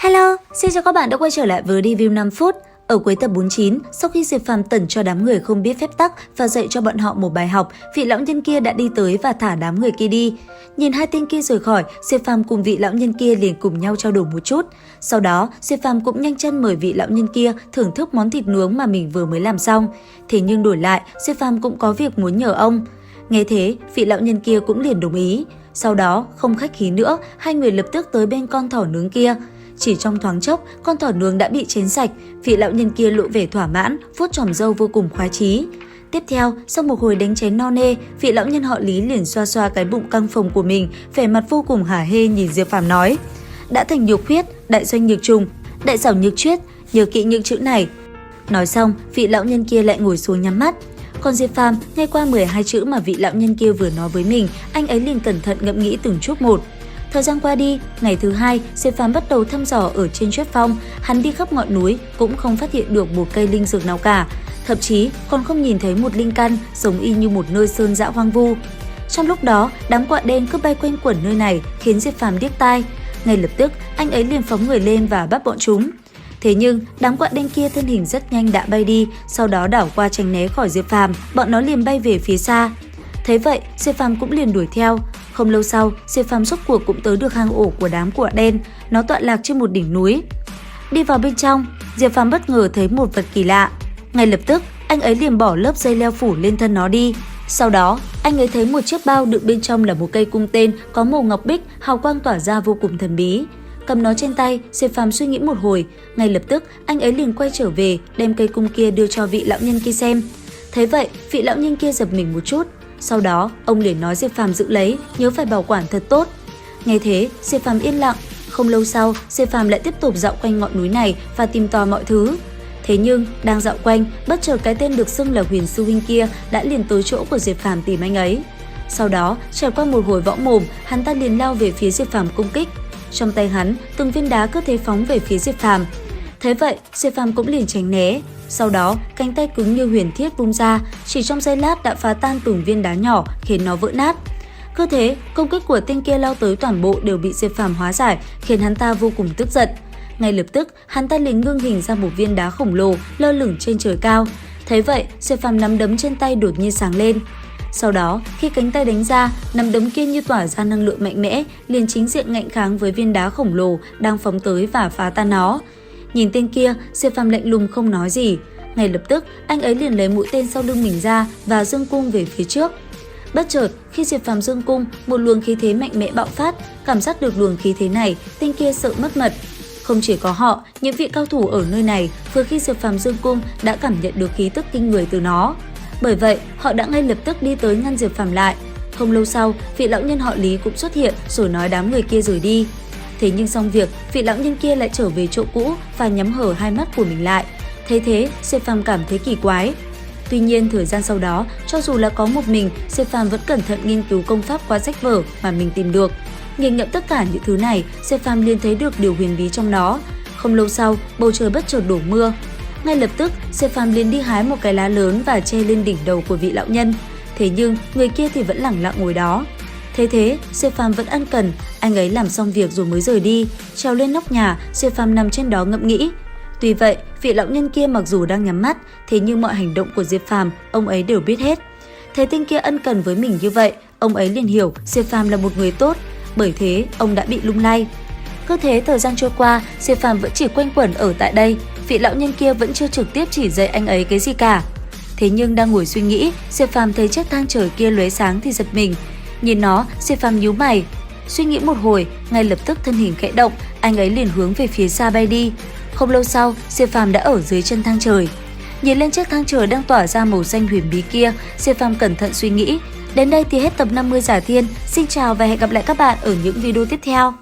Hello, xin chào các bạn đã quay trở lại với review 5 phút. Ở cuối tập 49, sau khi Diệp Phàm tẩn cho đám người không biết phép tắc và dạy cho bọn họ một bài học, vị lão nhân kia đã đi tới và thả đám người kia đi. Nhìn hai tên kia rời khỏi, Diệp Phàm cùng vị lão nhân kia liền cùng nhau trao đổi một chút. Sau đó, Diệp Phàm cũng nhanh chân mời vị lão nhân kia thưởng thức món thịt nướng mà mình vừa mới làm xong. Thế nhưng đổi lại, Diệp Phàm cũng có việc muốn nhờ ông. Nghe thế, vị lão nhân kia cũng liền đồng ý. Sau đó, không khách khí nữa, hai người lập tức tới bên con thỏ nướng kia. Chỉ trong thoáng chốc, con thỏ nướng đã bị chén sạch, vị lão nhân kia lộ vẻ thỏa mãn, vuốt chòm râu vô cùng khoái chí. Tiếp theo, sau một hồi đánh chén no nê, vị lão nhân họ Lý liền xoa xoa cái bụng căng phồng của mình, vẻ mặt vô cùng hả hê nhìn Diệp Phàm nói: "Đã thành nhược huyết, đại doanh nhược trùng, đại xảo nhược chuyết, nhớ kỹ những chữ này." Nói xong, vị lão nhân kia lại ngồi xuống nhắm mắt. Còn Diệp Phàm nghe qua 12 chữ mà vị lão nhân kia vừa nói với mình, anh ấy liền cẩn thận ngẫm nghĩ từng chút một. Thời gian qua đi, ngày thứ hai, Diệp Phàm bắt đầu thăm dò ở trên Chuyết Phong. Hắn đi khắp ngọn núi cũng không phát hiện được một cây linh dược nào cả, thậm chí còn không nhìn thấy một linh căn, giống y như một nơi sơn dã hoang vu. Trong lúc đó, đám quạ đen cứ bay quanh quẩn nơi này khiến Diệp Phàm điếc tai. Ngay lập tức, anh ấy liền phóng người lên và bắt bọn chúng. Thế nhưng, đám quạ đen kia thân hình rất nhanh đã bay đi, sau đó đảo qua tránh né khỏi Diệp Phàm, bọn nó liền bay về phía xa. Thế vậy, Diệp Phàm cũng liền đuổi theo. Không lâu sau, Diệp Phàm rốt cuộc cũng tới được hang ổ của đám quạ đen, nó tọa lạc trên một đỉnh núi. Đi vào bên trong, Diệp Phàm bất ngờ thấy một vật kỳ lạ. Ngay lập tức, anh ấy liền bỏ lớp dây leo phủ lên thân nó đi. Sau đó, anh ấy thấy một chiếc bao đựng bên trong là một cây cung tên có màu ngọc bích, hào quang tỏa ra vô cùng thần bí. Cầm nó trên tay, Diệp Phàm suy nghĩ một hồi, ngay lập tức anh ấy liền quay trở về, đem cây cung kia đưa cho vị lão nhân kia xem. Thế vậy, vị lão nhân kia giật mình một chút. Sau đó, ông liền nói Diệp Phàm giữ lấy, nhớ phải bảo quản thật tốt. Nghe thế, Diệp Phàm yên lặng. Không lâu sau, Diệp Phàm lại tiếp tục dạo quanh ngọn núi này và tìm tòi mọi thứ. Thế nhưng, đang dạo quanh, bất chợt cái tên được xưng là Huyền Sư Huynh kia đã liền tới chỗ của Diệp Phàm tìm anh ấy. Sau đó, trải qua một hồi võ mồm, hắn ta liền lao về phía Diệp Phàm công kích. Trong tay hắn, từng viên đá cứ thế phóng về phía Diệp Phàm. Thế vậy, Diệp Phàm cũng liền tránh né. Sau đó, cánh tay cứng như huyền thiết vung ra, chỉ trong giây lát đã phá tan từng viên đá nhỏ, khiến nó vỡ nát. Cứ thế, công kích của tên kia lao tới toàn bộ đều bị Diệp Phàm hóa giải, khiến hắn ta vô cùng tức giận. Ngay lập tức, hắn ta liền ngưng hình ra một viên đá khổng lồ lơ lửng trên trời cao. Thế vậy, Diệp Phàm nắm đấm trên tay đột nhiên sáng lên. Sau đó, khi cánh tay đánh ra, nắm đấm kia như tỏa ra năng lượng mạnh mẽ, liền chính diện ngạnh kháng với viên đá khổng lồ đang phóng tới và phá tan nó. Nhìn tên kia, Diệp Phàm lạnh lùng không nói gì. Ngay lập tức, anh ấy liền lấy mũi tên sau lưng mình ra và giương cung về phía trước. Bất chợt, khi Diệp Phàm giương cung, một luồng khí thế mạnh mẽ bạo phát. Cảm giác được luồng khí thế này, tên kia sợ mất mật. Không chỉ có họ, những vị cao thủ ở nơi này vừa khi Diệp Phàm giương cung đã cảm nhận được khí tức kinh người từ nó. Bởi vậy, họ đã ngay lập tức đi tới ngăn Diệp Phàm lại. Không lâu sau, vị lão nhân họ Lý cũng xuất hiện rồi nói đám người kia rời đi. Thế nhưng xong việc, vị lão nhân kia lại trở về chỗ cũ và nhắm hở hai mắt của mình lại. Thế, Diệp Phàm cảm thấy kỳ quái. Tuy nhiên, thời gian sau đó, cho dù là có một mình, Diệp Phàm vẫn cẩn thận nghiên cứu công pháp qua sách vở mà mình tìm được. Nghiền ngẫm tất cả những thứ này, Diệp Phàm liền thấy được điều huyền bí trong đó. Không lâu sau, bầu trời bất chợt đổ mưa. Ngay lập tức, Diệp Phàm liền đi hái một cái lá lớn và che lên đỉnh đầu của vị lão nhân. Thế nhưng, người kia thì vẫn lẳng lặng ngồi đó. Thế, Diệp Phàm vẫn ân cần, anh ấy làm xong việc rồi mới rời đi. Trèo lên nóc nhà, Diệp Phàm nằm trên đó ngẫm nghĩ. Tuy vậy, vị lão nhân kia mặc dù đang nhắm mắt, thế nhưng mọi hành động của Diệp Phàm, ông ấy đều biết hết. Thấy tên kia ân cần với mình như vậy, ông ấy liền hiểu Diệp Phàm là một người tốt, bởi thế ông đã bị lung lay. Cứ thế thời gian trôi qua, Diệp Phàm vẫn chỉ quanh quẩn ở tại đây, vị lão nhân kia vẫn chưa trực tiếp chỉ dạy anh ấy cái gì cả. Thế nhưng đang ngồi suy nghĩ, Diệp Phàm thấy chiếc thang trời kia lóe sáng thì giật mình. Nhìn nó, Diệp Phàm nhíu mày. Suy nghĩ một hồi, ngay lập tức thân hình khẽ động, anh ấy liền hướng về phía xa bay đi. Không lâu sau, Diệp Phàm đã ở dưới chân thang trời. Nhìn lên chiếc thang trời đang tỏa ra màu xanh huyền bí kia, Diệp Phàm cẩn thận suy nghĩ. Đến đây thì hết tập 50 Giả Thiên. Xin chào và hẹn gặp lại các bạn ở những video tiếp theo.